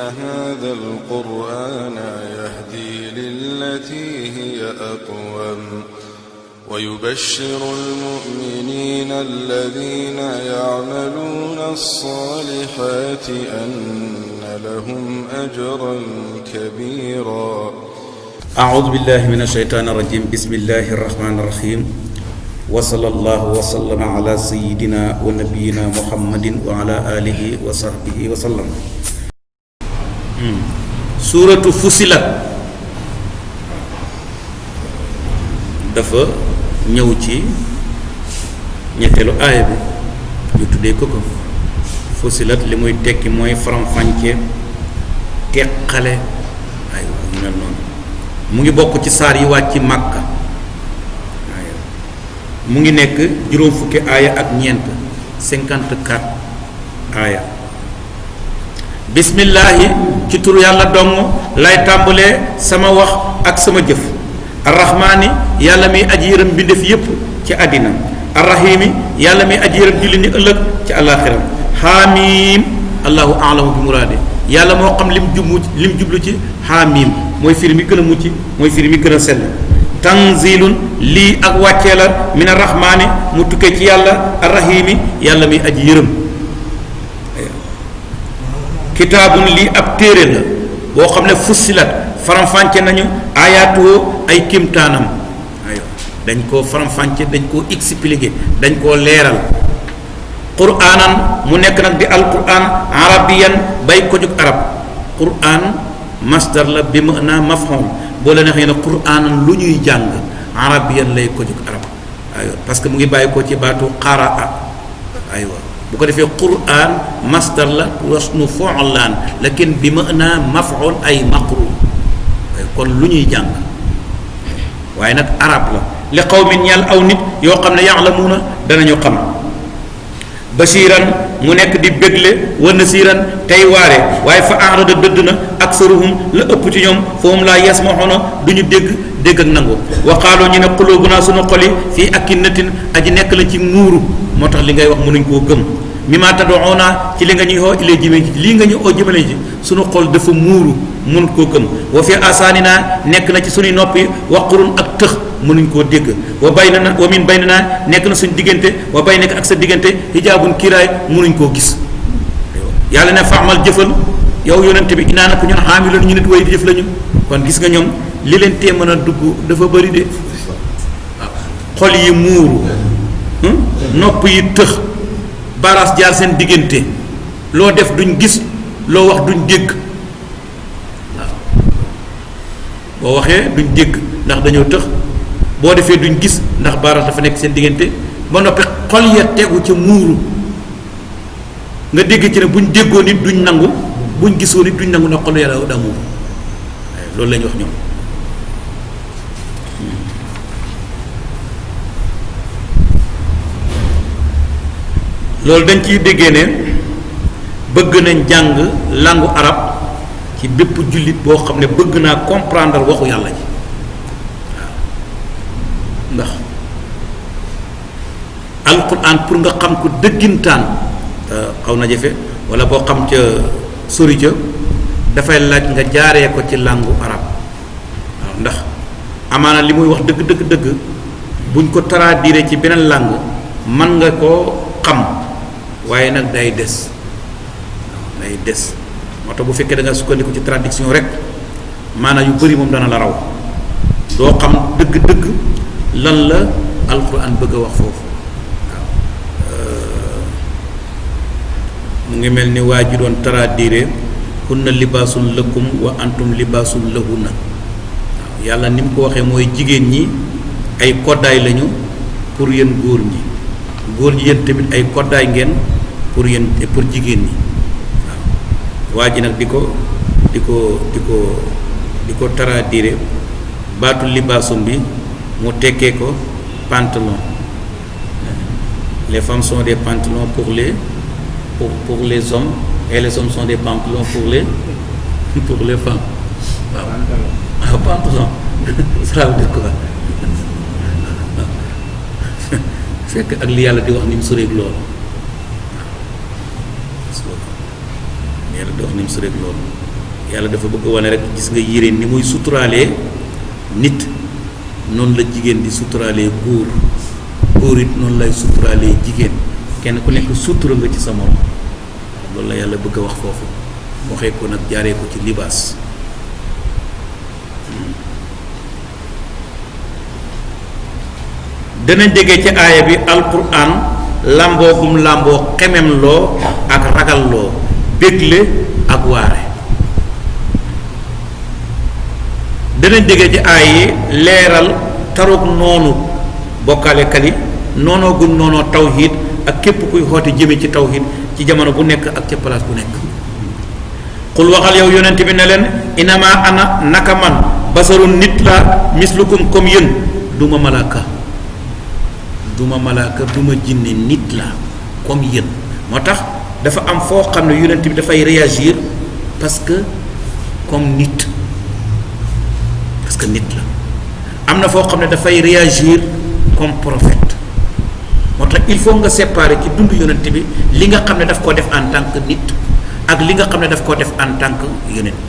هذا القرآن يهدي للتي هي أقوم ويبشر المؤمنين الذين يعملون الصالحات أن لهم أجرا كبيرا. أعوذ بالله من الشيطان الرجيم. بسم الله الرحمن الرحيم. وصلى الله وسلم على سيدنا ونبينا محمد وعلى آله وصحبه وسلم. سورة فصلت dafa ñëw ci ñetteelu aaya bi ñu tuddee ko fusilat li muy tekki mooy faram-fàcce teqale ay ñu mel noonu. mu ngi bokk ci saar yi wàcc Màkka. mu ngi nekk juróom fukki aaya ak ñeent 54 aaya. bismillaahi ci turu yàlla dong lay tàmbalee sama wax ak sama jëf. arrahmaani yàlla mi aji yërëm mbindeef yépp ci àddina. arrahimi yàlla mi aji yërëm julli ni ëllëg ci àllaaxira. xaamiim allahu alamu bi muraade yàlla moo xam lim jublu ci xaamiim mooy firi mi gën a mucc mooy firi mi gën a sell. tanzilun lii ak wàccee la min arrahmaani mu tukkee ci yàlla arrahimi yàlla mi aji yërëm. kitaabun lii ab téere la boo xam ne fussilat faram-fànce nañu ayaatoo ay kimtaanam dañ koo faram-fànce dañ koo expliquer dañ koo leeral. qur'aanan mu nekk nag di alqur'aan arabiyan bay ko jug arab. qur'aan masdar la bi maanaa mafhum boo la neexee ne qur'aanan lu ñuy jàng arabiyan lay ko jug arab aywa parce que mu ngi bàyyi ko ci baatu qaraa aywa bu ko defee qur'aan masdar la wasnu fu'laan lakin bi maanaa maf'ul ay maqru kon lu ñuy jàng waaye nag arab la li qawmin ñal aw nit yoo xam ne ya'lamuuna danañu xam. bashiran mu nekk di bégle wa nasiran tey waare waaye fa arada dëdd na aksaruhum la ëpp ci ñoom fahum laa yasmaxoona du ñu dégg ak nangu. wa qaaloo ñu ne quluubunaa sunu xol yi fii akinnatin aji nekk la ci muuru moo tax li ngay wax mënuñ koo gëm. mimmaa tad'uunaa ci li nga ñuy oo ilay jëmee ci lii nga ñu oo jëmale ci sunu xol dafa muuru mënut koo gëm. wa fi asaaninaa nekk na ci sunuy nopp yi waqrun ak tëx mënuñ koo dégg. wa baynana wa min baynana nekk na suñ diggante wa baynaka ak sa diggante hijaabun kiiraay mënuñ koo gis. yàlla ne faamal jëfal yow yonente bi inaa nako ñun xaamiloon ñu nit way di jëf lañu. kon gis nga ñoom li leen tee mën a dugg dafa bëri de. waaw xol yi muuru nopp yi tëx baras jaar seen diggante loo def duñ gis loo wax duñ dégg. waaw boo waxee duñ dégg ndax dañoo tëx boo defee duñ gis ndax baaraas dafa nekk seen diggante ba noppi xol ya tegu ca muuru nga dégg ci ne buñ déggoo nit duñ nangu buñ gisoo nit duñ nangu ndax xol ya daa muuru loolu la ñu wax ñoom. loolu dañ ciy déggee ne bëgg nañ jàng langue arab ci bépp jullit boo xam ne bëgg naa comprendre waxu yàlla ji. ndax alquran pour nga xam ko dëggintaan xaw na jafe wala boo xam ca sori ca dafay laaj nga jaaree ko ci langue arab waaw ndax amaana li muy wax dëgg buñ ko traduire ci beneen langue mën nga koo xam waaye nag day des moo tax bu fekkee da nga sukkandiku ci traduction rek maanaam yu bari moom dana la raw doo xam dëgg lan la alquran bëgg a wax foofu. waaw mu ngi mel ni waa ji doon traduire hunna libaasun lakum wa antum libaasun lahunna. waaw yàlla ni mu ko waxee mooy jigéen ñi ay koddaay lañu pour yéen góor ñi góor ñi yéen tamit ay koddaay ngeen pour yéen pour jigéen ñi. waaw waa ji nag di ko traduire baatu libaasun bi mu tekkee ko pantalon. les femmes sont des pantalons pour les hommes et les hommes sont des pantalons pour les femmes. waaw pantalon ça veut dire quoi fekk ak li yàlla di wax ni mu soreeg loolu yàlla di wax ni mu soreeg loolu yàlla dafa bëgg wane rek gis nga yére ni muy suturaalee nit noonu la jigéen di suturaalee góor góor it noonu lay suturaalee jigéen kenn ku nekk sutura nga ci sa morom loolu la yàlla bëgg a wax foofu waxee ko nag jaaree ko ci libaas dana déggee ci aaya bi alquran làmboo gum làmboo xemem loo ak ragal loo bégle ak waare dana déggee ci aaya yi leeral tarug noonu bokkaalekat yi noonoo guñ noonoo tawhid ak képp kuy xoote jëme ci tawhid ci jamono bu nekk ak ca place bu nekk xul waxal yow yonent bi ne leen inama ana naka man basarun nit la mislukum comme yéen duma malaaka duma jinne nit la comme yéen moo tax dafa am foo xam ne yonent bi dafay réagir parce que comme nit parce que nit la am na foo xam ne dafay réagir comme prophète moo tax il faut nga séparer ci dundu yonent bi li nga xam ne daf koo def en tant que nit ak li nga xam ne daf koo def en tant que yonent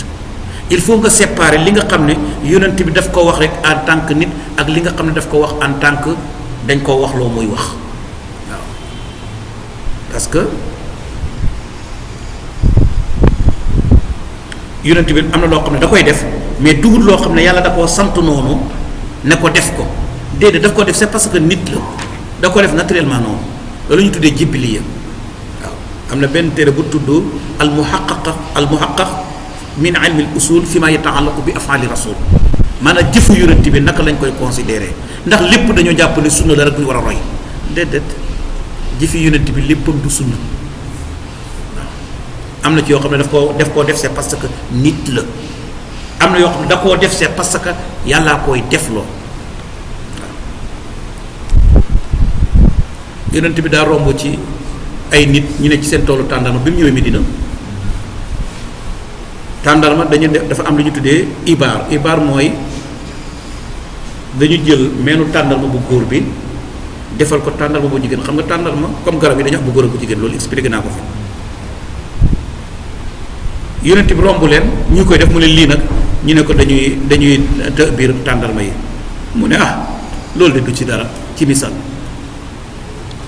il faut nga séparer li nga xam ne yonent bi daf ko wax rek en tant que nit ak li nga xam ne daf ko wax en tant que dañ koo wax loo muy wax waaw parce que yonent bi am na loo xam ne da koy def mais dugul loo xam ne yàlla da koo sant noonu ne ko def ko déedéet daf ko def c'est parce que nit la da ko def naturellement noonu loolu ñu tuddee jibiliya waaw am na benn téere bu tudd al muhaqqaq min ilmi al usul fi ma yataallaqu bi af'ali rasul maanaam jëfu yonent bi naka lañ koy considérer ndax lépp dañoo jàpp ne sunna la rek bu ñu war a roy déedéet jëfi yonent bi léppam du sunna waaw am na ci yoo xam ne daf koo def c'est parce que nit la am na yoo xam ne da koo def c'est parce que yàllaa koy defloo waaw yonent bi daa romb ci ay nit ñu ne ci seen toolu tàndarma bi mu ñëwee Medina tàndarma dafa am lu ñu tuddee ibaar mooy dañu jël meenu tàndarma bu góor bi defal ko tàndarma bu jigéen xam nga tàndarma comme garab yi dañu am bu góor ak bu jigéen loolu expliqué naa ko fi yonent bi romb leen ñu koy def mu ne lii nag ñu ne ko dañuy të biir tàndarma yi mu ne loolu de du ci dara ci misaal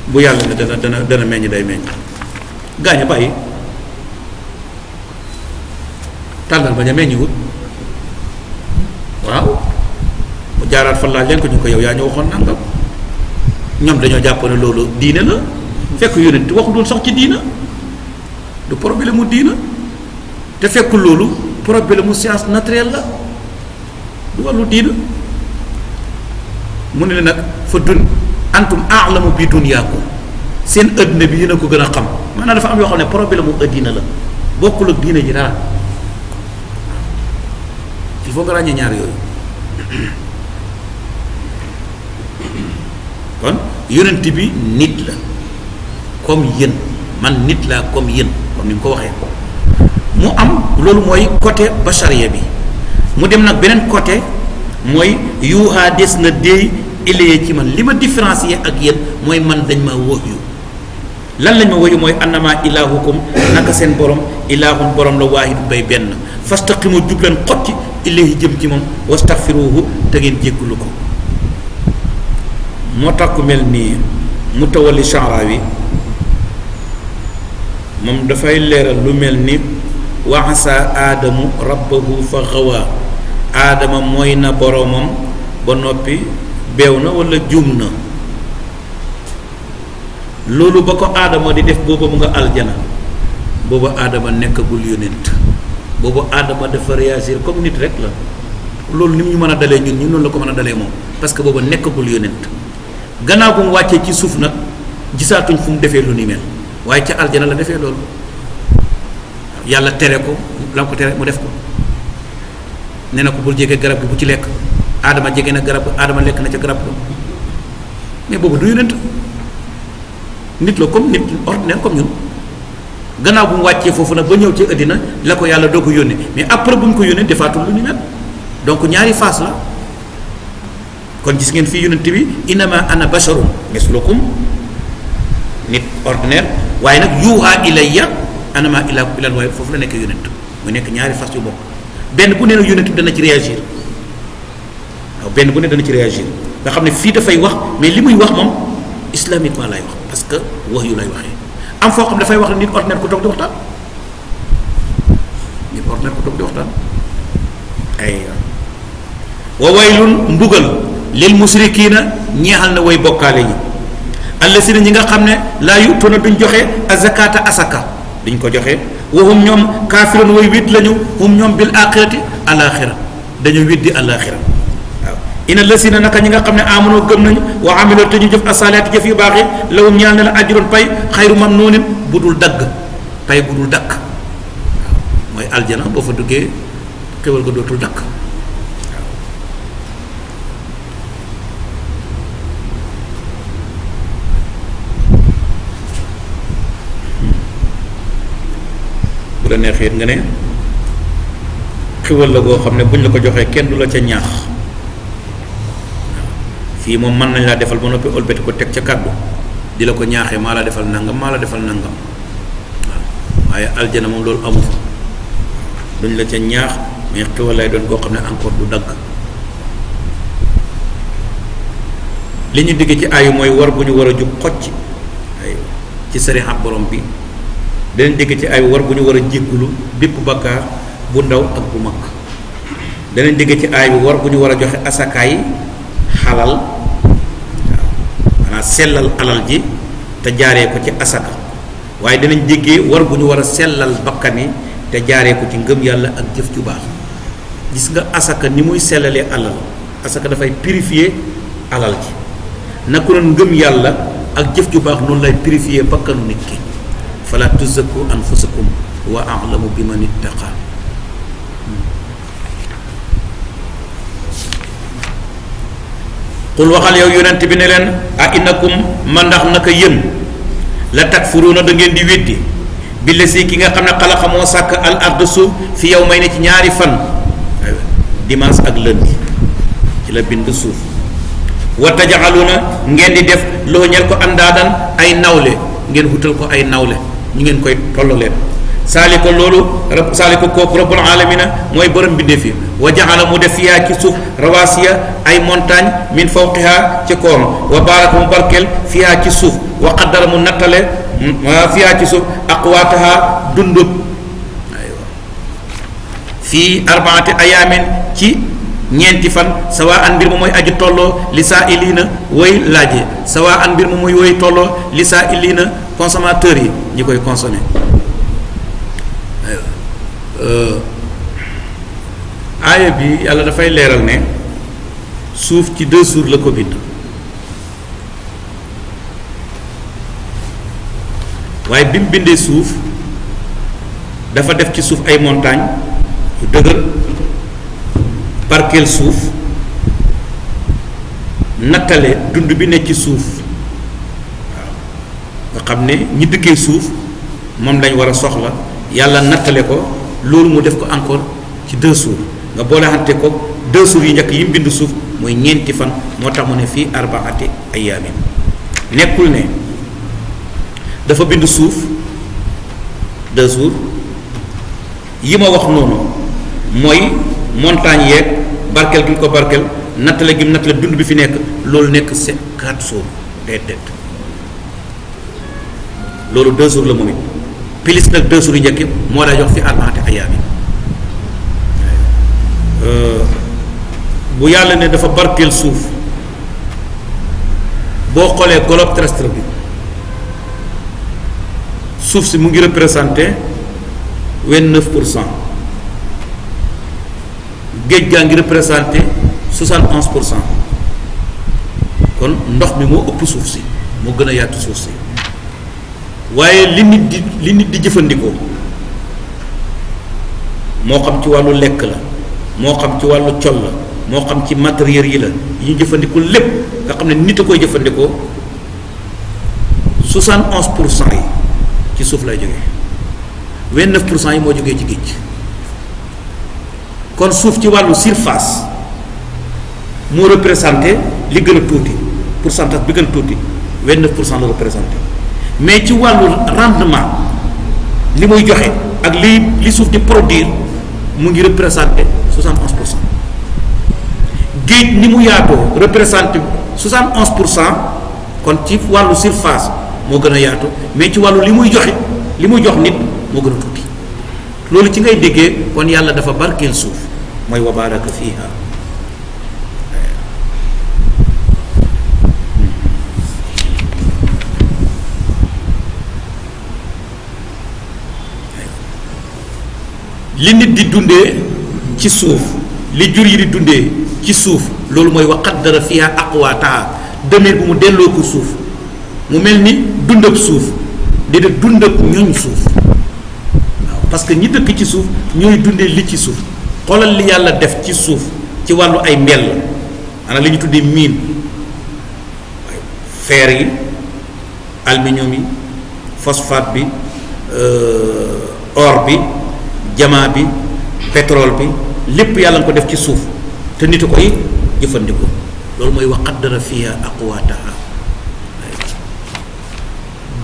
bu yàlla ne dana meññ day meññ gaañ a bàyyi tàndarma ña meññiwut waaw mu jaaraat fa laaj leen ko ñu ko yow yaa ñu waxoon nangam ñoom dañoo jàpp ne loolu diine la fekk yonent waxu doon sax ci diina du problème mu diina te fekk loolu problème mu science naturelle la du wàllu diina mu ne leen nag fa antum a'lamu bi dunyaakum seen addina bi yéen a ko gën a xam maanaam dafa am yoo xam ne problème mu addina la bokkul ak diina ji dara il faut nga ràññee ñaar yooyu kon yonent bi nit la comme yéen man nit laa comme yéen comme ni mu ko waxee mu am loolu mooy côté bachariya bi mu dem nag beneen côté mooy yuuxaa des na déey ilayee ci man li ma différencier ak yéen mooy man dañ ma wahyu lan lañ ma wahyu mooy annama ilahukum naka seen borom ilahun borom la waahid bay benn fastaqimu jubleen xotti ilayhi jëm ci moom wastaghfiruhu te ngeen jéggalu ko moo tax ku mel nii Mutawalli Sha'rawi moom dafay leeral lu mel ni wa asa aadamu rabbahu fa xawaa aadama mooy na boromam ba noppi beew na wala juum na loolu ba ko aadama di def booba mu nga aljana booba aadama nekkagul yonent booba aadama dafa réagir comme nit rek la loolu ni mu ñu mën a dalee ñun noonu la ko mën a dalee moom parce que booba nekkagul yonent gannaaw bu mu wàccee ci suuf nag gisaatuñ fu mu defee lu ni mel waaye ca aljana la defee loolu yàlla tere ko la ko tere mu def ko nee na ko bul jege garab gi bu ci lekk aadama jege na garab aadama lekk na ca garab ko mais boobu du yonent nit la comme nit ordinaire comme ñun gannaaw bu mu wàccee foofu nag ba ñëw ci àddina la ko yàlla doo ko yónnee mais après bu mu ko yónnee defaatul lu ni mel donc ñaari phase la kon gis ngeen fii yonent bi innama ana basharun mislukum nit ordinaire waaye nag yuuhaa ilayya annama ilaahukum ilaahun waahid foofu la nekk yonent mu nekk ñaari fas yu bokk benn bu ne nag yonent bi dana ci réagir waaw benn bu ne dana ci réagir nga xam ne fii dafay wax mais li muy wax moom islamiquement lay wax parce que wax yu lay waxee am foo xam dafay wax ne nit ordinaire ku toog di waxtaan nit ordinaire ku toog di waxtaan ay wa waylun mbugal lil musrikiina ñeexal na way bokkaale ñi allasina ñi nga xam ne laa yutuuna duñ joxe azakata asaka duñ ko joxe wa hum ñoom kaafiroon way wét lañu hum ñoom bil axirati alaxira dañu weddi alaxira waaw ina lasina naka ñi nga xam ne amonoo gëm nañu wa amiloo te ñu jëf asalaati jëf yu baax yi lahum ñaal na la ajroon pay xayru mamnuunin bu dul dagg pay bu dul dakk waaw mooy aljana boo fa duggee xéwal ga dootul dakk bu la neexee nga ne xiwal la goo xam ne buñ la ko joxee kenn du la ca ñaax fii moom mën nañ laa defal ba noppi ëlbati ko teg ca kàddu di la ko ñaaxee maa la defal nangam maa la defal nangam waaw waaye aljana moom loolu amu fa duñ la ca ñaax mais xiwal lay doon goo xam ne encore du dagg li ñu digg ci ayu mooy war bu ñu war a jub xocc ay ci sariya borom bi danañ dégg ci ay war bu ñu war a jéggulu bépp bakkaar bu ndaw ak bu mag danañ dégg ci ay war bu ñu war a joxe asakaay xalal waaw maanaam sellal alal ji te jaaree ko ci asaka waaye danañ déggee war bu ñu war a sellal bakkani te jaaree ko ci ngëm yàlla ak jëf ju baax gis nga asaka ni muy sellalee alal asaka dafay purifier alal ji naka noonu ngëm yàlla ak jëf ju baax noonu lay purifier bakkanu nit ki fala tuzakku anfusakum wa a'lamu biman ittaqa qul waxal yow yonent bi ne leen a innakum man ndax naka yéen la takfuruuna da ngeen di weddi bi la si ki nga xam ne xalaqa moo sàkk al ard suuf fi yow may ne ci ñaari fan dimanche ak lundi ci la bind suuf wa tajaxaluuna ngeen di def loo ñel ko àndaadan ay nawle ngeen wutal ko ay nawle ñu ngeen koy tollo leen saali ko loolu saali ko kooku rabbul alamina mooy borom bindee fi wa jaxala mu def fiyaa ci suuf rawasiya ay montagne min fawqiha ci koom wa baraka mu barkeel fiyaa ci suuf wa qaddara mu nattale fiyaa ci suuf aqwaataha dundub aywa fii arbaati ayaamin ci ñeenti fan sawa an mbir ma mooy aju tolloo li saa ilina woy laaje sawa an mbir ma mooy woy tolloo li saa ilina consommateurs yi ñi koy consommer aaya bi yàlla dafay leeral ne suuf ci 2 jours la ko bind waaye bi mu bindee suuf dafa def ci suuf ay montagne yu dëgër barkeel suuf nattale dund bi nekk ci suuf waaw nga xam ne ñi dëkkee suuf moom lañ war a soxla yàlla nattale ko loolu mu def ko encore ci 2 jours nga boole xante ko 2 jours yi njëkk yi mu bind suuf mooy ñeenti fan moo tax mu ne fii arbaati ayaamin nekkul ne dafa bind suuf 2 jours yi ma wax noonu mooy montagne yeeg barkeel gi mu ko barkeel nattale gi mu nattale dund bi fi nekk loolu nekk c'est 4 jours déedéet loolu 2 jours la moom it pilis nag 2 jours yu njëkk moo daa jox fi arbaati ayaamin bu yàlla ne dafa barkeel suuf boo xoolee globe terrestre bi suuf si mu ngi représenté 29%. géej gaa ngi représenté 71%. kon ndox mi moo ëpp suuf si moo gën a yaatu suuf si waaye li nit di jëfandikoo moo xam ci wàllu lekk la moo xam ci wàllu col la moo xam ci matériel yi la yi ñu jëfandikoo lépp nga xam ne nit a koy jëfandikoo 71% yi ci suuf lay jógee 29% yi moo jógee ci géej kon suuf ci wàllu surface moo représenté li gën a tuuti pourcentage bi gën a tuuti 29% la représenté mais ci wàllu rendement li muy joxe ak li suuf di produire mu ngi représenté 71%. géej ni mu yaatoo représenté 71%, kon ci wàllu surface moo gën a yaatu, mais ci wàllu li muy joxe li muy jox nit moo gën a tuuti. loolu ci ngay déggee kon yàlla dafa barkeel suuf mooy wa baraka fiha. li nit di dundee ci suuf, li jur yi di dundee ci suuf, loolu mooy wa qaddara fiha aqwataha, demir bu mu delloo ko suuf mu mel ni dundab suuf di def dundab ñooñ suuf. waaw parce que ñi dëkk ci suuf ñooy dundee li ci suuf. xoolal li yàlla def ci suuf ci wàllu ay mbell, ana li ñu tuddee mine, fer yi, aluminium yi, phosphate bi, or bi, jamaa bi, pétrole bi, lépp yàlla nga ko def ci suuf te nit a koy jëfandikoo. loolu mooy wa qaddara fiha aqwataha,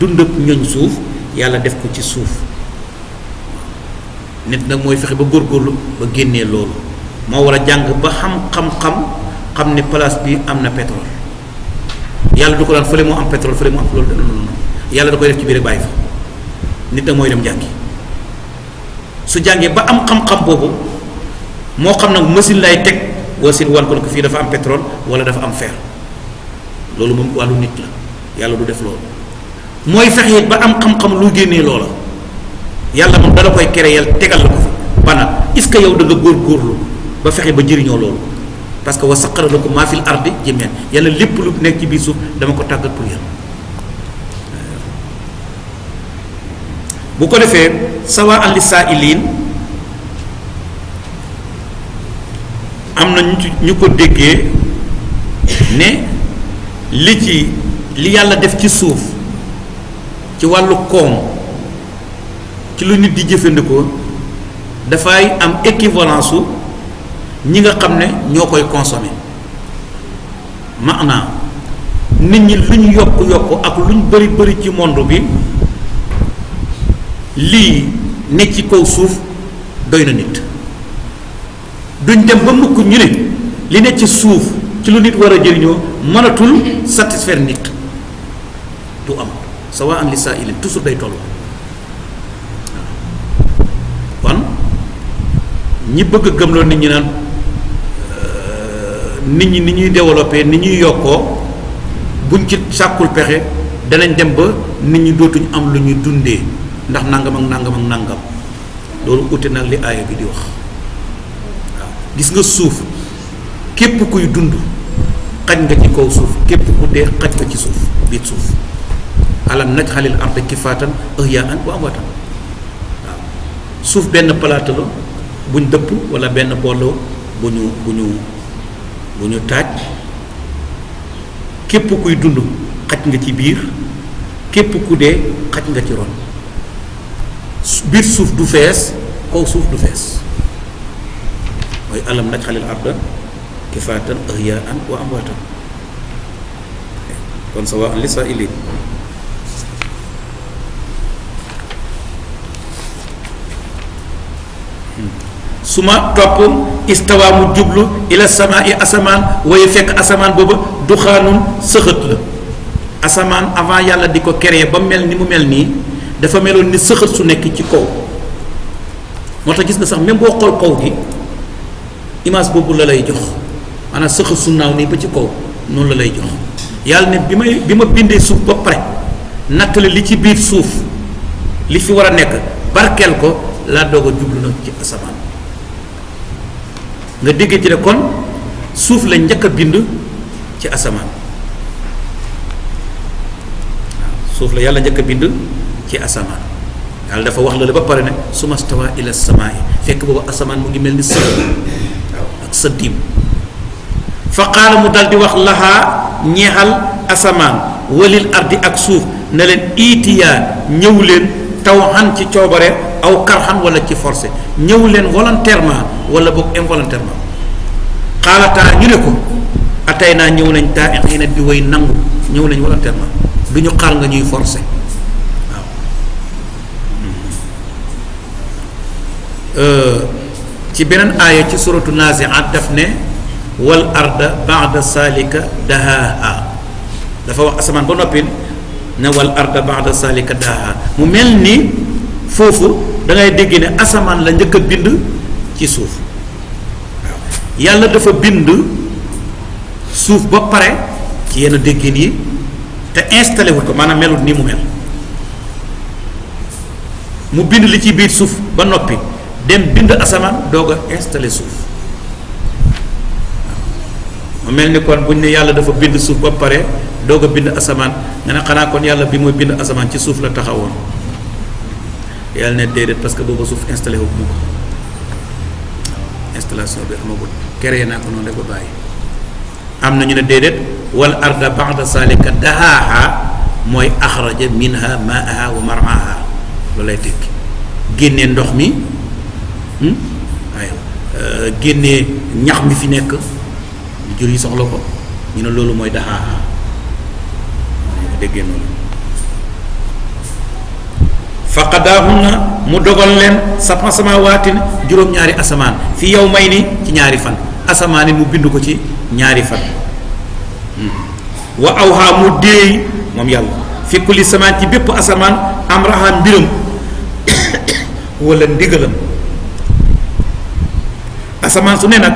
dundab ñoñ suuf yàlla def ko ci suuf. nit nag mooy fexe ba góorgóorlu ba génnee loolu, moo war a jàng ba xam ne place bi am na pétrole. yàlla du ko daan fële moo am pétrole fële moo am loolu non yàlla da koy def ci biir bàyyi fa. nit nag mooy dem jàngi, su jàngee ba am xam-xam boobu moo xam nag machine lay teg wasin wan ko fii dafa am pétrole wala dafa am fer. loolu moom wàllu nit la, yàlla du def loolu. mooy fexe ba am xam-xam lu génnee loola, yàlla moom dala koy créer tegal la ko fi bana. est-ce que yow da nga góorgóorlu ba fexe ba jëriñoo loolu? parce que wa saxara lakum maa fil ardi jamii'an, yàlla lépp lu nekk ci biir suuf dama ko tàggat pour yéen. bu ko defee sawa'an lis-saa'iliin, am na ñu ko déggee ne li yàlla def ci suuf ci wàllu koom, ci lu nit di jëfandikoo, dafay am équivalence su ñi nga xam ne ñoo koy consommer. maanaam nit ñi lu ñu yokk ak lu ñu bëri ci monde bi, lii nekk ci kaw suuf doy na nit. duñ dem ba mukk ñu ne li nekk ci suuf ci lu nit war a jëriñoo mënatul satisfaire nit, du am. sawa'an lis-saa'iliin toujours day toll. kon ñi bëgg a gëmloo nit ñi naan nit ñi ni ñuy développé ni ñuy yokkoo buñ ci sàkkul pexe danañ dem ba nit ñi dootuñ am lu ñuy dundee ndax nangam ak nangam ak nangam. loolu ute nag li aaya bi di wax. waaw gis nga suuf képp kuy dund xaj nga ci kaw suuf, képp ku dee xaj nga ci suuf biir suuf. alam naj'alil arda kifaatan ahyaa'an wa amwaatan. waaw suuf benn palaata la buñ dëpp wala benn booloo bu ñu taaj. képp kuy dund xaj nga ci biir, képp ku dee xaj nga ci ron. biir suuf du fees, kaw suuf du fees. mooy alam naj'alil arda kifaatan ahyaa'an wa amwaatan. kon sawaa'an lis-saa'iliin. su ma topp istawa mu jublu ila samaa'i asamaan, waaye fekk asamaan booba duxaanun sëxët la. asamaan avant yàlla di ko créer ba mel ni mu mel nii dafa meloon ni sëxët su nekk ci kaw. moo tax gis nga sax même boo xool kaw gi image boobu la lay jox, maanaam sëxët su naaw nii ba ci kaw noonu la lay jox. yàlla ne bi ma bindee suuf ba pare nattale li ci biir suuf li fi war a nekk barkeel ko laa doog a jublu nag ci asamaan. nga déggee ci ne kon suuf la njëkk a bind ci asamaan. waaw suuf la yàlla njëkk a bind ci asamaan. yàlla dafa wax loolu ba pare ne summa stawaa ila samaa'i, fekk boobu asamaan mu ngi mel ni sëb waaw ak sëddiim. fa qaala mu dal di wax lahaa ñeexal asamaan walil ardi ak suuf ne leen iitiyaa ñëw leen tawhan ci coobare aw karhan wala ci forcé, ñëw leen volontairement wala boog involontairement. xaalataa ñu ne ko atay naa ñëw nañ taa'iqiina di way nangu, ñëw nañ volontairement, du ñu xaar nga ñuy forcé. waaw ci beneen aaya ci suratu nazi'at daf ne wal arda ba'da salika dahaha dafa wax asamaan ba noppi ne wal arda ba'da salika dahaha mu mel ni foofu da ngay dégg ne asamaan la njëkk a bind ci suuf waaw yàlla dafa bind suuf ba pare ci yenn déggin yi te installé wut ko maanaam melut nii mu mel mu bind li ci biir suuf ba noppi dem bind asamaan doog a installé suuf mu mel ni kon buñ ne yàlla dafa bind suuf ba pare doog a bind asamaan nga ne xanaa kon yàlla bi mooy bind asamaan ci suuf la taxawoon yàlla ne déedéet parce que booba suuf installé wu mu ko installation bi amagul créé naa ko noonu rek ba bàyyi am na ñu ne déedéet wal arda ba'da salika dahaaha mooy axraja minha maaha wa mar'aha loolu lay tekki génnee ndox mi waaye génnee ñax mi fi nekk jur yi soxla ko ñu ne loolu mooy dahaaha ñu déggee noonu faqadaahunna mu dogal leen sab'a samawaatin juróom-ñaari asamaan fi yawmayni ci ñaari fan asamaan yi mu bind ko ci ñaari fan wa awha mu déey moom yàlla fi kulli samaan ci bépp asamaan amraha mbiram wala ndigalam asamaan su ne nag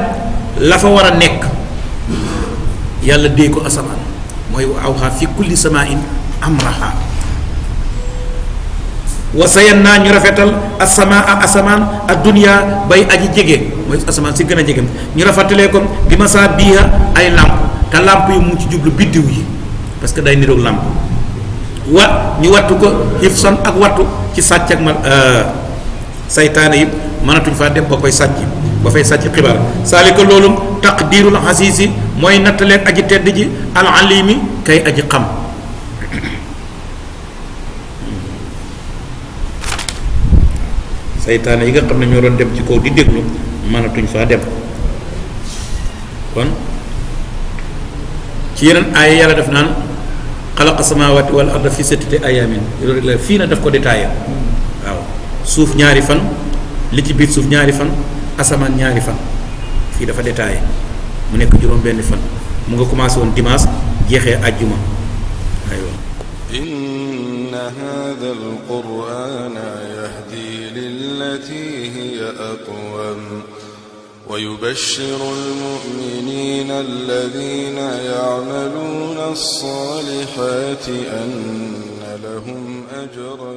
la fa war a nekk yàlla déey ko asamaan mooy wa awha fi kulli samaan amraha wa sayanna ñu rafetal asamaa asamaan ad dunya bay aji jege mooy asamaan si gën a jege ñu rafetalee ko bi ma saa biiha ay làmp te làmp yi mu ci jublu biddiw yi parce que day niroog làmp wa ñu wattu ko hifsan ak wattu ci sàcc ak saytaane yi mënatuñ faa dem ba koy sàcc ba fay sàcc xibaar saalika loolu taqdirul xasiisi mooy nattaleen aji tedd ji al alimi kay aji xam saytaane yi nga xam ne ñoo doon dem ci kaw di déglu mënatuñ faa dem kon ci yeneen aaya yàlla def naan xalaqa samawati wal arda fi sittati ayamin loolu la fii na daf ko détaillé waaw suuf ñaari fan li ci biir suuf ñaari fan asamaan ñaari fan fii dafa détaillé mu nekk juróom benn fan mu nga commencé woon dimanche jeexee àjjuma aywa inna hadha al-qur'ana yahdi lillati hiya aqwam ويبشر المؤمنين الذين يعملون الصالحات أن لهم أجرا